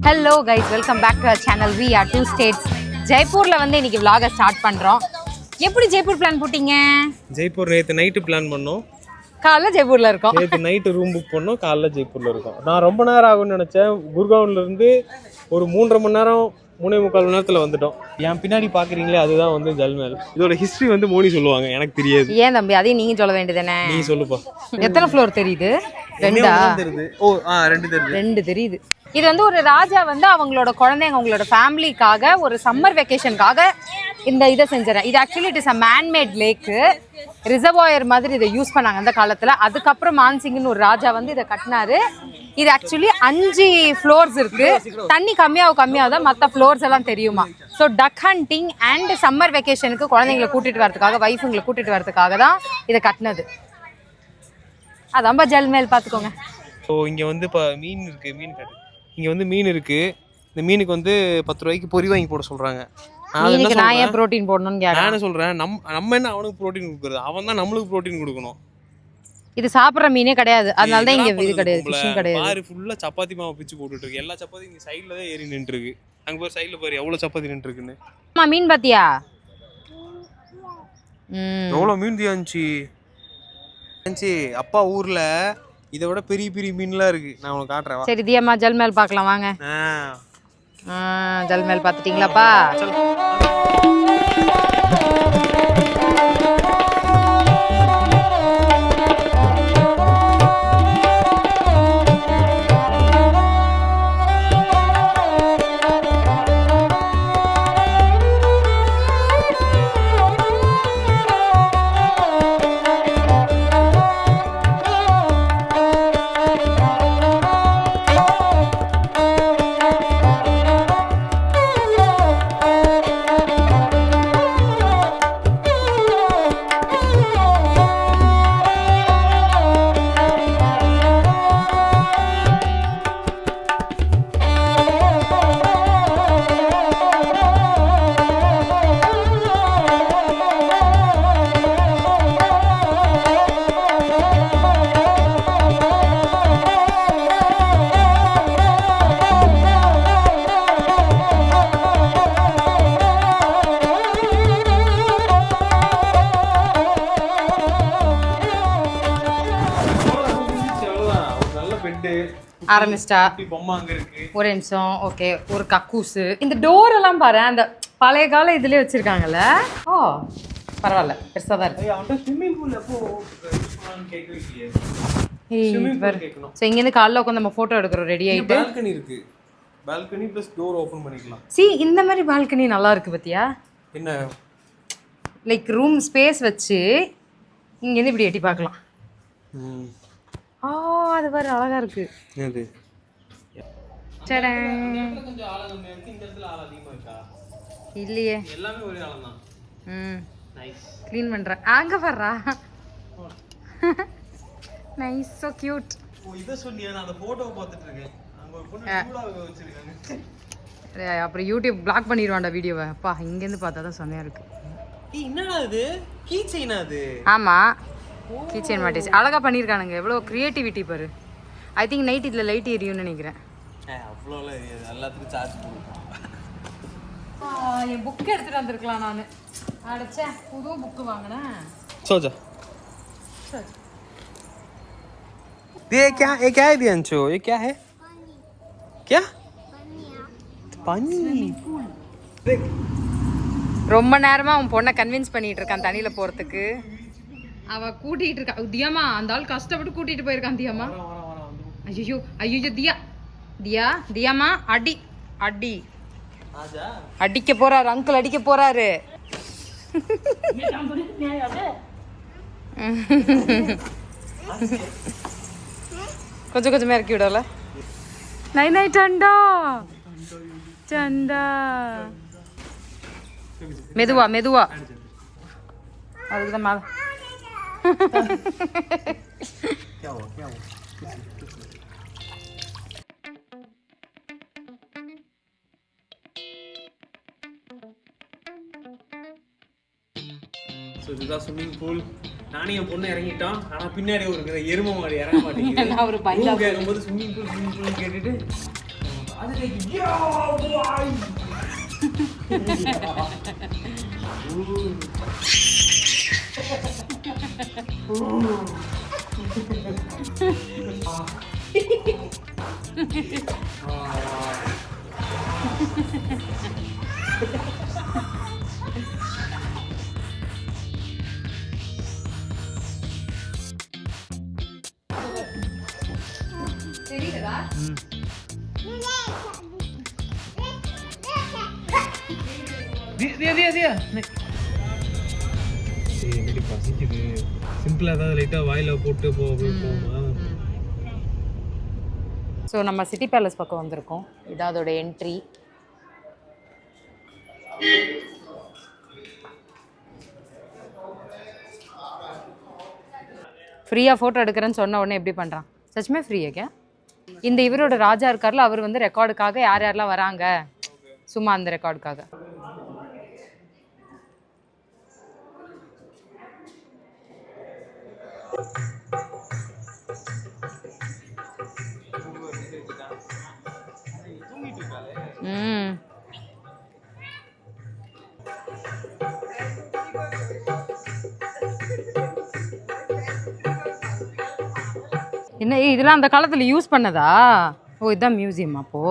Hello guys, welcome back to our channel. We are 2 states. ஜெய்ப்பூரில் வந்து இன்னைக்கு vlog start பண்ணுறோம். எப்படி ஜெய்ப்பூர் பிளான் போட்டீங்க? ஜெய்ப்பூர் நேற்று நைட்டு பிளான் பண்ணோம். காலைல ஜெய்ப்பூரில் இருக்கோம். நேற்று நைட்டு ரூம் புக் பண்ணோம், காலைல ஜெய்ப்பூரில் இருக்கோம். நான் ரொம்ப நேரம் ஆகும்னு நினச்சேன். குர்காவ்ன்லேருந்து ஒரு 3.5 மணி நேரம் 3.25 மணி நேரத்தில் வந்துட்டோம். என் பின்னாடி பார்க்குறீங்களே அதுதான் வந்து ஜல்மஹல். இதோட ஹிஸ்ட்ரி வந்து மோனி சொல்லுவாங்க, எனக்கு தெரியாது. ஏன் தம்பி, அதையும் நீங்கள் சொல்ல வேண்டியதானே? நீ சொல்லுப்பா. எத்தனை ஃப்ளோர் தெரியுது? ரெண்டா? தெரியுது. ஓ ரெண்டு தெரியுது. ரெண்டு தெரியுது. இது வந்து ஒரு ராஜா வந்து அவங்களோட குழந்தைங்க, அவங்களோட ஃபேமிலிக்காக ஒரு சம்மர் வெக்கேஷனுக்காக இந்த இதை செஞ்சுறேன். இது actually it is a manmade lake, reservoir மாதிரி இதை யூஸ் பண்ணாங்க அந்த காலத்தில். அதுக்கப்புறம் மான்சிங்னு ஒரு ராஜா வந்து இதை கட்டினாரு. இது ஆக்சுவலி 5 ஃப்ளோர்ஸ் இருக்கு. தண்ணி கம்மியாக தான் மற்ற ஃப்ளோர்ஸ் எல்லாம் தெரியுமா. So duck hunting and summer வெக்கேஷனுக்கு குழந்தைங்களை கூட்டிட்டு வரதுக்காக, வைஃபுங்களை கூட்டிட்டு வரதுக்காக தான் இதை கட்டினது. அதான்பா ஜல்மஹல், பார்த்துக்கோங்க. ஸோ இங்கே வந்து இப்போ மீன் இருக்குது, மீன் கடை. இங்கே வந்து மீன் இருக்குது. இந்த மீனுக்கு வந்து 10 ரூபாய்க்கு பொரி வாங்கி போட சொல்கிறாங்க. நான் ஏன் ப்ரோட்டீன் போடணும்னு கேட்குறேன். நான் சொல்கிறேன், நம்ம என்ன அவனுக்கு ப்ரோட்டீன் கொடுக்குறது, அவன் தான் நம்மளுக்கு ப்ரோட்டீன் கொடுக்கணும். இது சாப்பிட்ற மீனே கிடையாது, அதனால தான் இங்கே இது கிடையாது, ஃபிஷ்ஷும் கிடையாது. பாரு ஃபுல்லாக சப்பாத்தி மாவை பிச்சு போட்டுட்டு இருக்கு. எல்லா சப்பாத்தி இங்கே சைடில் தான் ஏறி நின்றுருக்கு. அங்கே போய் சைடில் பாரு எவ்வளோ சப்பாத்தி நின்றுருக்குன்னு. அம்மா மீன் பார்த்தியா? எவ்வளோ மீன் தியாச்சு. அப்பா ஊரில் இதை விட பெரிய பெரிய மீன்லாம் இருக்கு. நான் உனக்கு காட்டுறேன். சரி தியம்மா, ஜல்மஹல் பார்க்கலாம் வாங்க. ஜல்மஹல் பார்த்துட்டீங்களாப்பா? ஆரம்பிச்சிட்டா ஒரு நிமிஷம். ஓகே, ஒரு கக்கூசு. இந்த டோர் எல்லாம் பாரு, அந்த பழைய கால இதுலயே வச்சிருக்காங்கல்ல. ஓ பரவாயில்ல, பெருசா தான் இருக்கு. இங்கேருந்து காலைல உட்காந்து நம்ம போட்டோ எடுக்கிறோம், ரெடி ஆயிட்டு. பால்கனி இருக்கு, பால்கனி ப்ளஸ் டோர் ஓபன் பண்ணிக்கலாம். இந்த மாதிரி பால்கனி நல்லா இருக்கு பத்தியா? என்ன லைக் ரூம் ஸ்பேஸ் வச்சு இங்கேருந்து இப்படி எட்டி பார்க்கலாம். அது பாரு அழகா இருக்கு. இது இல்லையே, எல்லாமே ஒரே ஆளம் தான். நைஸ். க்ளீன் பண்றேன். அங்க பாருடா. Nice, so cute. இத சொன்னியா? நான் அந்த போட்டோவை பார்த்துட்டு இருக்கேன். அங்க ஒரு பொண்ணு டூலாக வச்சிருக்காங்க. அப்புறம் யூடியூப் பிளாக் பண்ணிடுவான்டா வீடியோவை. அப்பா இங்க இருந்து பார்த்தா தான் செமையா இருக்கு. என்னடா இது? கீ செயினா அது? ஆமா, கீ செயின் மாட்டிச்சு. அழகா பண்ணிருக்கானுங்க. எவ்வளவு கிரியேட்டிவிட்டி பாரு. ஐ திங்க் நைட் இதுல லைட் எரியும்னு நினைக்கிறேன். அவ்வளோலாம் எரியாது, எல்லாத்துக்கும் சார்ஜ் போடுவோம். என் புக் எடுத்துட்டு வந்திருக்கலாம் நான். அடச்சே, புது புக் வாங்கினேன். सोचा ये क्या है दियांशु? ये क्या है? क्या पानी? ரொம்ப நேரமா அவன் பொண்ணை கன்வின்ஸ் பண்ணிட்டு இருக்கான் தண்ணியில போறதுக்கு. அவ கூட்டிட்டு இருக்கா. தியாமா, அந்த ஆள் கஷ்டப்பட்டு கூட்டிட்டு போயிருக்கான். தியாமா, ஐயோ ஐயோ, தியாமா அடி அடி அடிக்க போறாரு. அங்கிள் அடிக்க போறாரு. கொஞ்சம் கொஞ்சமா இறக்கி விடல. நை நை டண்டா டண்டா. மெதுவா மெதுவா, அதுக்குதான் மேல. இதுதான் ஸ்விம்மிங் பூல். நானே என் பொண்ணு இறங்கிட்டான். ஆனா பின்னாடி ஒரு எருமை மாடு இறங்க மாட்டேங்குது. ஒரு பையன் கேட்கும்போது ஸ்விம்மிங் பூல் கேட்டுட்டு அது பசிக்குது. சிம்பிளா ஏதாவது லைட்டா வாயில போட்டு போமா. ஸோ நம்ம சிட்டி பேலஸ் பக்கம் வந்திருக்கோம். இதான் அதோட என்ட்ரி. ஃப்ரீயாக ஃபோட்டோ எடுக்கிறேன்னு சொன்ன உடனே எப்படி பண்ணுறான்? சச்சுமே ஃப்ரீயா கே? இந்த இவரோட ராஜா இருக்கார்ல, அவர் வந்து ரெக்கார்டுக்காக யார் யாரெல்லாம் வராங்க சும்மா அந்த ரெக்கார்டுக்காக. என்ன இதெல்லாம் அந்த காலத்துல யூஸ் பண்ணதா? ஓ இதுதான் மியூசியம் அப்போ.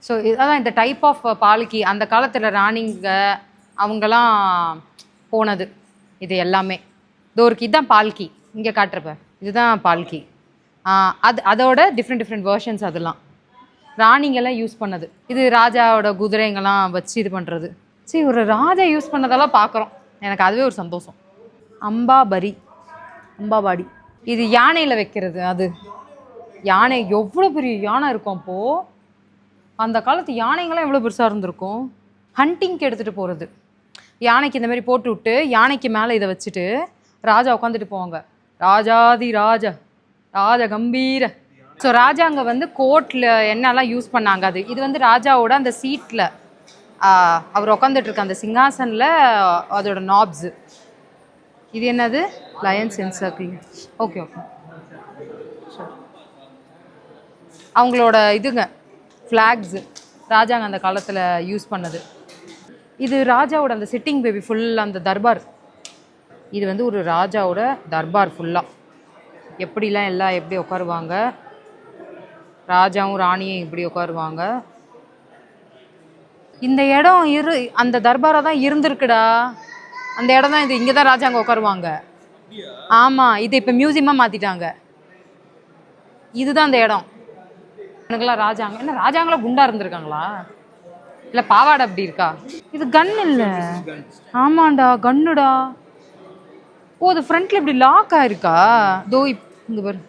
ஸோ அதான் இந்த டைப் ஆஃப் பால்கி அந்த காலத்தில் ராணிங்க அவங்கெல்லாம் போனது இது எல்லாமே. இதோ இருக்கு, இதுதான் பால்கி. இங்கே காட்டுறப்ப இதுதான் பால்கி. அதோட டிஃப்ரெண்ட் வேர்ஷன்ஸ் அதெல்லாம் ராணிங்கெல்லாம் யூஸ் பண்ணது. இது ராஜாவோட குதிரைங்கெல்லாம் வச்சு இது பண்ணுறது. சரி, ஒரு ராஜா யூஸ் பண்ணதெல்லாம் பார்க்குறோம். எனக்கு அதுவே ஒரு சந்தோஷம். அம்பாபாடி இது யானையில் வைக்கிறது. அது யானை எவ்வளோ பெரிய யானை இருக்கும் அப்போது. அந்த காலத்து யானைங்களாம் எவ்வளோ பெருசாக இருந்திருக்கும். ஹண்டிங்க்கு எடுத்துகிட்டு போகிறது. யானைக்கு இந்த மாதிரி போட்டு விட்டு யானைக்கு மேலே இதை வச்சுட்டு ராஜா உட்காந்துட்டு போவாங்க. ராஜாதி ராஜா ராஜ கம்பீர. ஸோ ராஜா அங்கே வந்து கோர்ட்டில் என்னெல்லாம் யூஸ் பண்ணாங்க. அது இது வந்து ராஜாவோட அந்த சீட்டில் அவர் உட்காந்துட்டு இருக்க அந்த சிங்காசனில் அதோட நாப்ஸு. இது என்னது? Lions encircle. ஓகே. அவங்களோட இதுங்க ஃப்ளாக்ஸு ராஜாங்க அந்த காலத்தில் யூஸ் பண்ணது. இது ராஜாவோட அந்த சிட்டிங் பேபி ஃபுல் அந்த தர்பார். இது வந்து ஒரு ராஜாவோட தர்பார் ஃபுல்லாக எப்படிலாம் எல்லாம் எப்படி உட்காருவாங்க. ராஜாவும் ராணியும் இப்படி உட்காருவாங்க. இந்த இடம் அந்த தர்பாராக தான் இருந்திருக்குடா. அந்த இடம் தான் இது. இங்கே தான் ராஜாங்க உட்காருவாங்க. ஆமாம், இது இப்போ மியூசியமாக மாற்றிட்டாங்க. இதுதான் அந்த இடம். எனக்குலாம் ராஜாங்க என்ன ராஜாங்களாம் குண்டா இருந்திருக்காங்களா இல்லை பாவாடை அப்படி இருக்கா? இது கன் இல்லை. ஆமாண்டா கன்னுடா. ஓ அது ஃப்ரண்ட்ல இப்படி லாக் ஆயிருக்கா? தோ இங்கே பாரு.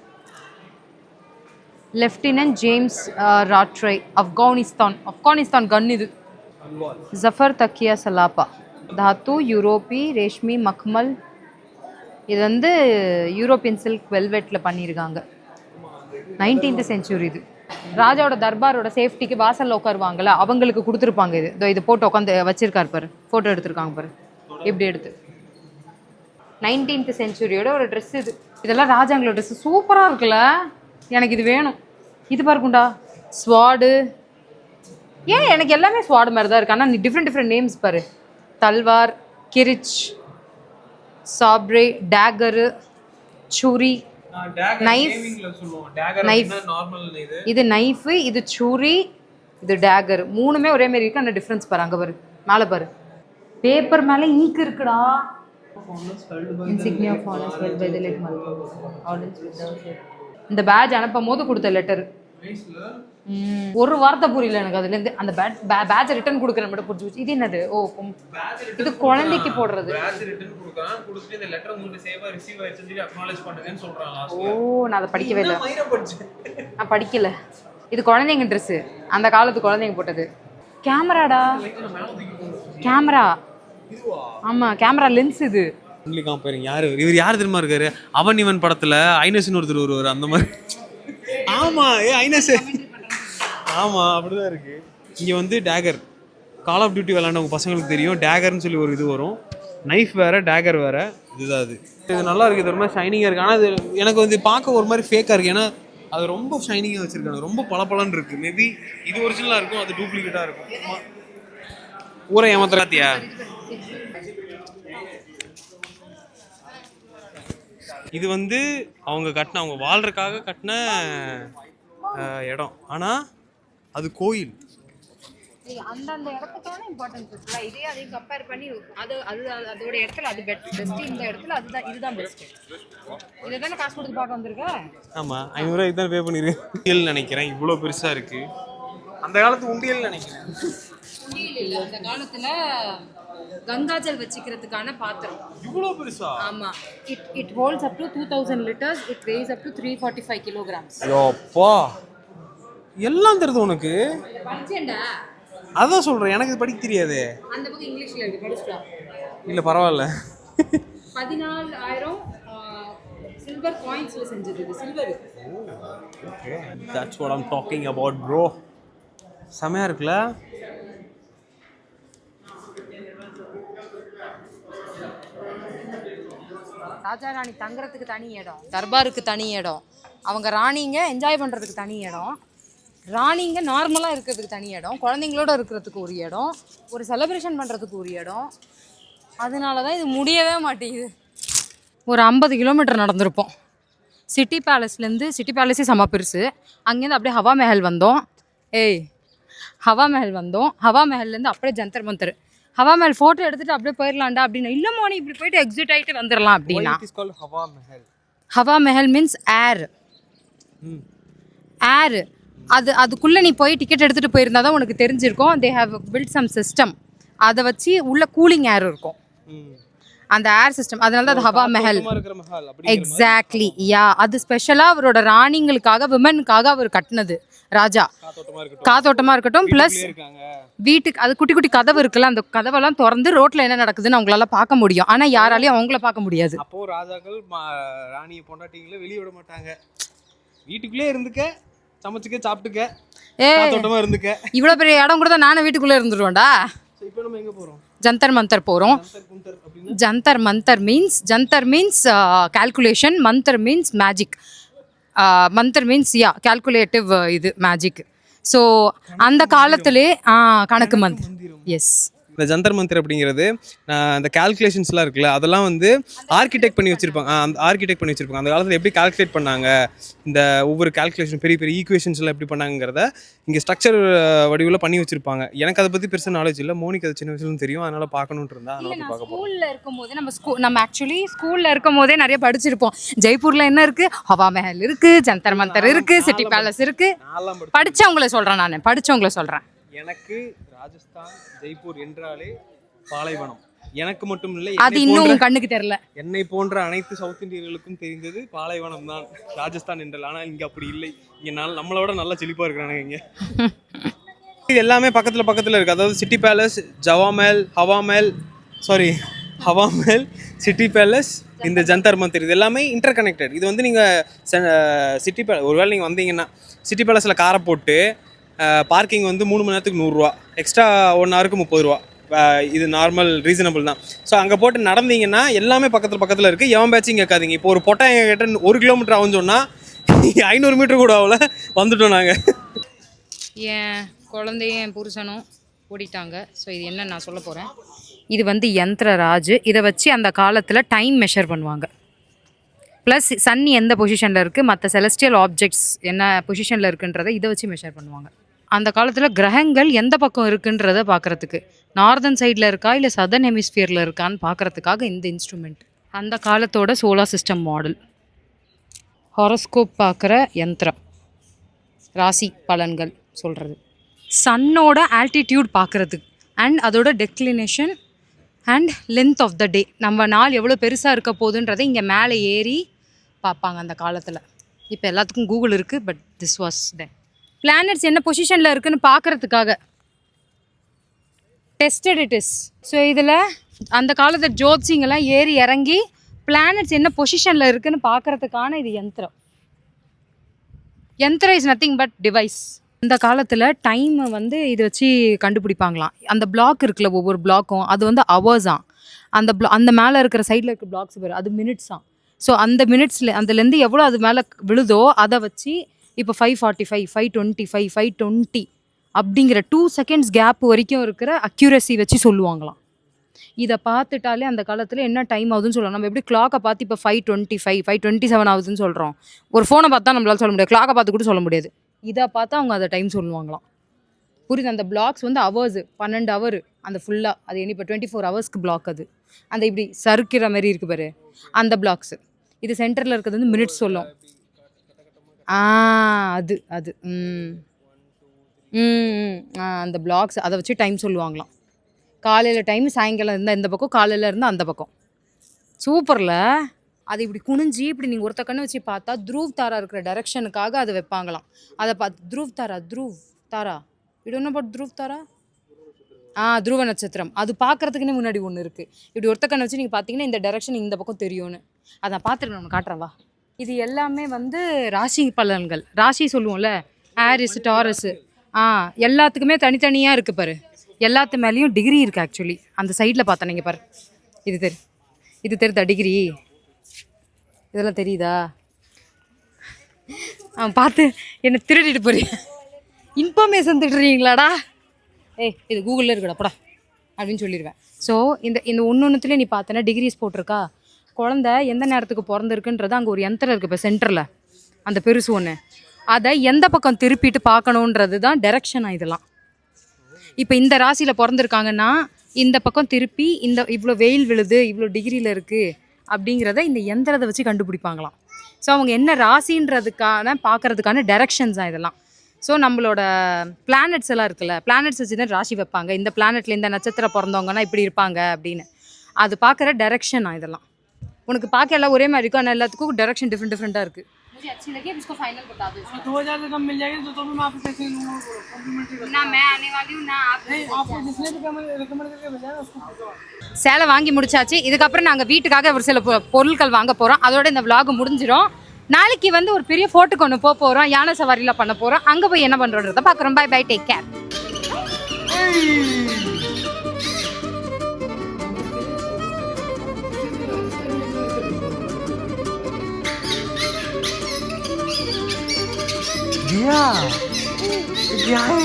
லெஃப்டினன்ட் ஜேம்ஸ் ராட்ரை, ஆப்கானிஸ்தான் கன் இது. ஜஃபர் தக்கியா சலாப்பா தாத்து யூரோப்பி ரேஷ்மி மக்மல். இது வந்து யூரோப்பியன் சில்க் வெல்வெட்டில் பண்ணியிருக்காங்க. 19th century. இது ராஜாவோட தர்பாரோட சேஃப்டிக்கு வாசலில் உட்காருவாங்கள்ல அவங்களுக்கு கொடுத்துருப்பாங்க. இது போட்டு உட்காந்து வச்சிருக்காரு பாரு. ஃபோட்டோ எடுத்திருக்காங்க பாரு எப்படி எடுத்து. 19th செஞ்சுரியோட ஒரு ட்ரெஸ் இது. இதெல்லாம் ராஜாங்களோட ட்ரெஸ். சூப்பராக இருக்குல்ல. எனக்கு இது வேணும். இது பாருக்குண்டா ஸ்வாடு. ஏன் எனக்கு எல்லாமே ஸ்வாடு மாதிரி தான் இருக்கு. ஆனால் நீ டிஃப்ரெண்ட் நேம்ஸ் பாரு. தல்வார், கிரிச், சாப்ரே, டேகரு, சுரி, நைஃப். இது நைஃபு, இது சுரி, இது டேகர். மூணுமே ஒரே மாதிரி இருக்கு. அந்த டிஃப்ரென்ஸ் பாரு. அங்கே பாரு மேலே பாரு. பேப்பர் மேலே இங்க் இருக்குடா. இந்த பேட்ச் அனுப்பும் போது கொடுத்த லெட்டர். ஒரு வார்த்தை புரியல எனக்கு அதுலேருந்து. அந்த பேட்சை ரிட்டர்ன் கொடுக்குற மட்டும் புரிஞ்சு போச்சு. இது என்னது? ஓ இது குழந்தைக்கு போடுறது. ஓ நான் அதை படிக்கவே இல்லை. நான் படிக்கல. இது குழந்தைங்க ட்ரெஸ்ஸு. அந்த காலத்து குழந்தைங்க போட்டது. கேமராடா. கேமரா. ஆமாம் கேமரா லென்ஸ் இது. யாரு இவர்? யார் தெரியுமா இருக்காரு? அவன் இவன் படத்துல ஐனஸ்னு ஒருத்தர் வருவார் அந்த மாதிரி. ஆமா ஐனஸ். ஆமா அப்படிதான் இருக்கு. இங்க வந்து டேகர். கால் ஆஃப் டியூட்டி விளையாண்டவங்க பசங்களுக்கு தெரியும். டேகர்னு சொல்லி ஒரு இது வரும். நைஃப் வேறு, டேகர் வேறு. இதுதான் அது. இது நல்லா இருக்குது, இது ஒரு மாதிரி ஷைனிங்காக இருக்குது. ஆனால் அது எனக்கு வந்து பார்க்க ஒரு மாதிரி ஃபேக்காக இருக்குது. ஏன்னா அது ரொம்ப ஷைனிங்காக வச்சுருக்காங்க, ரொம்ப பளபளன்னு இருக்குது. மேபி இது ஒரிஜினலாக இருக்கும், அது டூப்ளிகேட்டாக இருக்கும். ஊரை ஏமாத்தியா? இது வந்து அவங்க வாழ்றதுக்காக கட்டின இடம். ஆனால் அது கோயில். அந்தந்த இடத்துக்கான இம்பார்ட்டன்ஸ் இருக்குல்ல, இதே அதையும் கம்பேர் பண்ணி அதோட இடத்துல அது பெஸ்ட், இந்த இடத்துல இதுதான் பெஸ்ட். இதை தானே காசு கொடுத்து பார்க்க வந்திருக்க? ஆமாம், 500 ரூபாய்க்கு தான் பே பண்ணியிருக்கேன். உண்டியல் நினைக்கிறேன், இவ்வளோ பெருசாக இருக்குது. அந்த காலத்து உண்டியல் நினைக்கிறேன். உண்டியல் இல்லை, அந்த காலத்தில் கங்காஜல் வச்சுக்கிறதுக்கான பாத்திரம். இவ்வளோ பெருசா? ஆமா. It holds up to 2000 liters. It weighs up to 345 kilograms. யோப்பா, எல்லாம் தெரியுது உனக்கு? படிச்சேன்டா. அதான் சொல்றேன், எனக்கு இது படிக்க தெரியாது. அந்த புக் இங்கிலீஷ்ல இருக்கு, படிச்சுடா. இல்ல பரவாயில்ல. 14,000 சில்வர் காயின்ஸ்ல செஞ்சது, இது silver. Okay, that's what I'm talking about bro. செமையா இருக்குல்ல? ராஜா ராணி தங்குறதுக்கு தனி இடம், தர்பாருக்கு தனி இடம், அவங்க ராணிங்க என்ஜாய் பண்ணுறதுக்கு தனி இடம், ராணிங்க நார்மலாக இருக்கிறதுக்கு தனி இடம், குழந்தைங்களோட இருக்கிறதுக்கு ஒரு இடம், ஒரு செலிப்ரேஷன் பண்ணுறதுக்கு ஒரு இடம். அதனால தான் இது முடியவே மாட்டேங்குது. ஒரு 50 கிலோமீட்டர் நடந்திருப்போம். சிட்டி பேலஸே செம்ம பெருசு. அங்கேருந்து அப்படியே ஹவா மெஹல் வந்தோம். ஹவா மெஹல்லேருந்து அப்படியே ஜந்தர் மந்தர். ஹவா மெஹல் ஃபோட்டோ எடுத்துகிட்டு அப்படியே போயிடலாண்டா அப்படின்னு. இல்லை மோனி, இப்படி போயிட்டு எக்ஸிட் ஆகிட்டு வந்துடலாம் அப்படின்னா. ஹவா மெஹல் மீன்ஸ் ஏர். அதுக்குள்ளே நீ போய் டிக்கெட் எடுத்துகிட்டு போயிருந்தா தான் உனக்கு தெரிஞ்சிருக்கும். They have built some system. அதை வச்சு உள்ள கூலிங் ஏர் இருக்கும், அந்த ஏர் சிஸ்டம். அதனால தான் அது ஹவா மெஹல். எக்ஸாக்ட்லி, யா. அது ஸ்பெஷலாக அவரோட ராணிங்களுக்காக, விமனுக்காக அவர் கட்டினது ராஜா. காத்தோட்டமாக இருக்கட்டும், ப்ளஸ் வீட்டுக்கு அது குட்டி குட்டி கதவு இருக்குல்ல, அந்த கதவெல்லாம் திறந்து ரோட்டில் என்ன நடக்குதுன்னு அவங்களால பார்க்க முடியும். ஆனால் யாராலையும் அவங்கள பார்க்க முடியாது. அப்போ ராஜாக்கள் ராணியை பொண்டாட்டிங்களை வெளியே விட மாட்டாங்க. வீட்டுக்குள்ளே இருந்துக்க, சமைச்சுக்க, சாப்பிட்டுக்க, காத்தோட்டமாக இருந்துக்க. இவ்வளோ பெரிய இடம் கூட தான் நானும் வீட்டுக்குள்ளே இருந்துருவேன்டா. இப்போ நம்ம எங்கே போகிறோம்? ஜந்தர் மந்தர் போகிறோம். Jantar Mantar means calculation, Mantar means magic. Mantar means calculative இது மேஜிக். ஸோ அந்த காலத்திலே கணக்கு மந்திரம். எஸ், இந்த ஜந்தர் மந்தர் அப்படிங்கிறது அந்த கால்குலேஷன்ஸ்லாம் இருக்குல்ல, அதெல்லாம் வந்து ஆர்கிடெக்ட் பண்ணி வச்சுருப்பாங்க. அந்த காலத்தில் எப்படி கால்குலேட் பண்ணாங்க, இந்த ஒவ்வொரு கால்குலேஷன், பெரிய பெரிய ஈக்குவேஷன்ஸ்லாம் எப்படி பண்ணாங்கிறத இங்கே ஸ்ட்ரக்சர் வடிவில் பண்ணி வச்சுருப்பாங்க. எனக்கு அதை பற்றி பெருசாக நாலேஜ் இல்லை, மோனிக்கு அது சின்ன வயசுல தெரியும், அதனால் பார்க்கணுன்ட்டு இருந்தா. ஸ்கூலில் இருக்கும்போது நம்ம ஆக்சுவலி ஸ்கூலில் இருக்கும் போதே நிறைய படிச்சிருப்போம். ஜெய்ப்பூரில் என்ன இருக்குது? ஹவா மெஹல் இருக்குது, ஜந்தர் மந்தர் இருக்குது, சிட்டி பேலஸ் இருக்குது. படித்தவங்கள சொல்கிறேன். எனக்கு ராஜஸ்தான், ஜெய்ப்பூர் என்றாலே பாலைவனம். எனக்கு மட்டும் இல்லை, அது இன்னும் கண்ணுக்கு தெரியல. என்னை போன்ற அனைத்து சவுத் இந்தியர்களுக்கும் தெரிந்தது பாலைவனம் தான் ராஜஸ்தான் என்றால். ஆனால் இங்கே அப்படி இல்லை. இங்கே நம்மளோட நல்லா செழிப்பாக இருக்கிறாங்க இங்கே. இது எல்லாமே பக்கத்தில் இருக்குது. அதாவது சிட்டி பேலஸ், ஹவா மெஹல், சிட்டி பேலஸ், இந்த ஜந்தர் மந்தர், இது எல்லாமே இன்டர் கனெக்டட். இது வந்து நீங்கள் சிட்டி பேலஸ் ஒருவேளை நீங்கள் வந்தீங்கன்னா சிட்டி பேலஸில் காரை போட்டு பார்க்கிங் வந்து 3 மணி நேரத்துக்கு 100 ரூபா, எக்ஸ்ட்ரா 1 ஹவருக்கு 30 ரூபா. இது நார்மல் ரீசனபிள் தான். ஸோ அங்கே போட்டு நடந்தீங்கன்னா எல்லாமே பக்கத்தில் இருக்குது. எவன் பேச்சும் கேட்காதீங்க. இப்போ ஒரு பொட்டை எங்கள் கிட்ட 1 கிலோமீட்டர் ஆகுன்னு சொன்னால் 500 மீட்டர் கூட ஆகல, வந்துட்டோம் நாங்கள். என் குழந்தையும் என் புருஷனும் ஓடிட்டாங்க. ஸோ இது என்ன நான் சொல்ல போகிறேன், இது வந்து யந்திரராஜ். இதை வச்சு அந்த காலத்தில் டைம் மெஷர் பண்ணுவாங்க. ப்ளஸ் சன் எந்த பொசிஷனில் இருக்குது, மற்ற செலஸ்டியல் ஆப்ஜெக்ட்ஸ் என்ன பொசிஷனில் இருக்குன்றதை இதை வச்சு மெஷர் பண்ணுவாங்க. அந்த காலத்தில் கிரகங்கள் எந்த பக்கம் இருக்குன்றத பார்க்குறதுக்கு, நார்தன் சைடில் இருக்கா இல்லை சதர்ன் ஹெமிஸ்பியரில் இருக்கான்னு பார்க்குறதுக்காக இந்த இன்ஸ்ட்ருமெண்ட். அந்த காலத்தோட சோலார் சிஸ்டம் மாடல். ஹாரோஸ்கோப் பார்க்குற யந்திரம், ராசி பலன்கள் சொல்கிறது, சன்னோட ஆல்டிடியூட் பார்க்குறதுக்கு, அண்ட் அதோட டெக்லினேஷன் அண்ட் லென்த் ஆஃப் த டே. நம்ம நாள் எவ்வளோ பெருசாக இருக்க போகுதுன்றதை இங்கே மேலே ஏறி பார்ப்பாங்க அந்த காலத்தில். இப்போ எல்லாத்துக்கும் கூகுள் இருக்குது, but this was then. Planets என்ன பொசிஷனில் இருக்குதுன்னு பார்க்குறதுக்காக டெஸ்டட் இட் இஸ். ஸோ இதில் அந்த காலத்து ஜோத்சிங்கெல்லாம் ஏறி இறங்கி பிளானட்ஸ் என்ன பொசிஷனில் இருக்குதுன்னு பார்க்குறதுக்கான இது யந்திரம். யந்திரம் இஸ் நத்திங் பட் டிவைஸ். இந்த காலத்தில் டைமை வந்து இதை வச்சு கண்டுபிடிப்பாங்களாம். அந்த பிளாக் இருக்குல்ல, ஒவ்வொரு பிளாக்கும் அது வந்து ஹவர்ஸாம். அந்த மேலே இருக்கிற சைடில் இருக்கிற பிளாக்ஸ் பேர் அது மினிட்ஸாம். ஸோ அந்த மினிட்ஸில் அதுலேருந்து எவ்வளோ அது மேலே விழுதோ அதை வச்சு இப்போ 5:45, 5:25, 5:20 அப்படிங்கிற 2 செகண்ட்ஸ் கேப் வரைக்கும் இருக்கிற அக்யூரசி வச்சு சொல்லுவாங்களாம். இதை பார்த்துட்டாலே அந்த காலத்தில் என்ன டைம் ஆகுதுன்னு சொல்லலாம். நம்ம எப்படி கிளாக்கை பார்த்து இப்போ 5:25, 5:27 ஆகுதுன்னு சொல்கிறோம். ஒரு ஃபோனை பார்த்தா நம்மளால சொல்ல முடியாது, கிளாக்கை பார்த்து கூட சொல்ல முடியாது. இதை பார்த்தா அவங்க அதை டைம் சொல்லுவாங்களாம். புரியுது? அந்த பிளாக்ஸ் வந்து ஹவர்ஸு 12 ஹவர் அந்த ஃபுல்லாக அது இனி இப்போ 24 ஹவர்ஸ்க்கு பிளாக். அது அந்த இப்படி சறுக்கிற மாதிரி இருக்கு பாரு அந்த பிளாக்ஸு. இது சென்டரில் இருக்கிறது வந்து மினிட்ஸ் சொல்லும். அது அது அந்த பிளாக்ஸ் அதை வச்சு டைம் சொல்லுவாங்களாம். காலையில் டைம், சாயங்காலம் இருந்தால் இந்த பக்கம், காலையில் இருந்தால் அந்த பக்கம். சூப்பரில். அது இப்படி குனிஞ்சி இப்படி நீங்கள் ஒருத்த கண்ணு வச்சு பார்த்தா த்ருவ் தாரா இருக்கிற டைரக்ஷனுக்காக அதை வைப்பாங்களாம். அதை பார்த்து த்ருவ் தாரா இது பட் த்ருவ் தாரா துருவ நட்சத்திரம் அது பார்க்குறதுக்குன்னே முன்னாடி ஒன்று இருக்குது. இப்படி ஒருத்த கண்ணை வச்சு நீங்கள் பார்த்தீங்கன்னா இந்த டைரக்ஷன் இந்த பக்கம் தெரியும்னு. அதை பார்த்துட்டு நம்ம காட்டுறவா. இது எல்லாமே வந்து ராசி பலன்கள். ராசி சொல்லுவோம்ல, ஆரிஸ், டாரஸு, எல்லாத்துக்குமே தனித்தனியாக இருக்குது பாரு. எல்லாத்து மேலேயும் டிகிரி இருக்குது ஆக்சுவலி. அந்த சைடில் பார்த்தேன் நீங்கள் பாரு. இது தெரியுதா டிகிரி? இதெல்லாம் தெரியுதா? பார்த்து என்னை திருடிட்டு போறீங்க, இன்ஃபர்மேஷன் திட்டுறீங்களாடா. இது கூகுளில் இருக்குடா போடா அப்படின்னு சொல்லிடுவேன். ஸோ இந்த ஒன்றுத்துலேயே நீ பார்த்தேன்னா டிகிரிஸ் போட்டிருக்கா. குழந்தை எந்த நேரத்துக்கு பிறந்திருக்குன்றது அங்கே ஒரு யந்திரம் இருக்குது இப்போ சென்டரில், அந்த பெருசு ஒன்று. அதை எந்த பக்கம் திருப்பிட்டு பார்க்கணுன்றது தான் டைரக்ஷனாக. இதெல்லாம் இப்போ இந்த ராசியில் பிறந்திருக்காங்கன்னா இந்த பக்கம் திருப்பி இவ்வளோ வெயில் விழுது, இவ்வளோ டிகிரியில் இருக்குது அப்படிங்கிறத இந்த யந்திரத்தை வச்சு கண்டுபிடிப்பாங்களாம். ஸோ அவங்க என்ன ராசின்றதுக்கான பார்க்குறதுக்கான டைரக்ஷன்ஸ் தான் இதெல்லாம். ஸோ நம்மளோட பிளானட்ஸ் எல்லாம் இருக்குல்ல, பிளானட்ஸ் வச்சு தான் ராசி வைப்பாங்க. இந்த பிளானெட்டில் இந்த நட்சத்திரம் பிறந்தவங்கன்னா இப்படி இருப்பாங்க அப்படின்னு. அது பார்க்குற டைரக்ஷனா இதெல்லாம். உனக்கு பார்க்க எல்லாம் ஒரே மாதிரி இருக்கும், ஆனால் எல்லாத்துக்கும் டைரக்ஷன் டிஃப்ரெண்ட்டாக இருக்குது. अच्छी लगी अब इसको फाइनल बता दो। 2000 से कम मिल जाएगी तो मैं आपको पैसे दूंगा कॉम्प्लीमेंट्री। ना मैं आने वाली हूं ना आपको जिसने भी रेकमेंड करके भेजा है उसको। சேலை வாங்கி முடிச்சாச்சு. இதுக்கப்புறம் நாங்கள் வீட்டுக்காக ஒரு சில பொருட்கள் வாங்க போகிறோம். அதோட இந்த vlog முடிஞ்சிடும். நாளைக்கு வந்து ஒரு பெரிய ஃபோர்ட்டுக்கு ஒன்று போக போகிறோம், யானை சவாரியில் பண்ண போகிறோம். அங்கே போய் என்ன பண்ணுறோன்றதை பார்க்குறோம். Bye bye, take care. क्या है?